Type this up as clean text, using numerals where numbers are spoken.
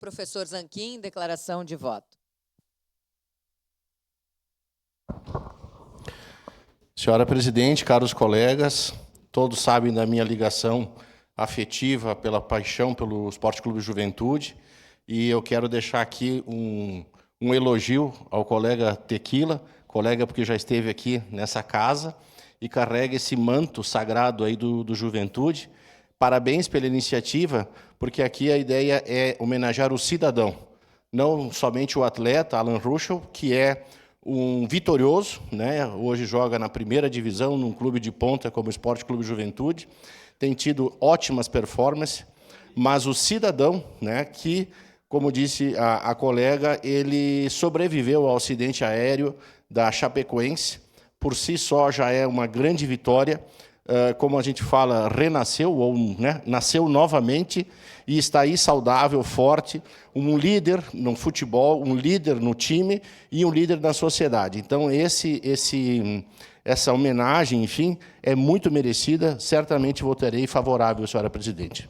Professor Zanquim, declaração de voto. Senhora presidente, caros colegas, todos sabem da minha ligação afetiva, pela paixão pelo Esporte Clube Juventude, e eu quero deixar aqui um elogio ao colega Tequila, colega porque já esteve aqui nessa casa e carrega esse manto sagrado aí do Juventude. Parabéns pela iniciativa, porque aqui a ideia é homenagear o cidadão, não somente o atleta, Alan Ruschel, que é um vitorioso, né? Hoje joga na primeira divisão, num clube de ponta como o Esporte Clube Juventude, tem tido ótimas performances, mas o cidadão, né, que, como disse a colega, ele sobreviveu ao acidente aéreo da Chapecoense, por si só já é uma grande vitória, como a gente fala, renasceu, ou né, nasceu novamente, e está aí saudável, forte, um líder no futebol, um líder no time e um líder na sociedade. Então, essa homenagem, enfim, é muito merecida, certamente votarei favorável, senhora presidente.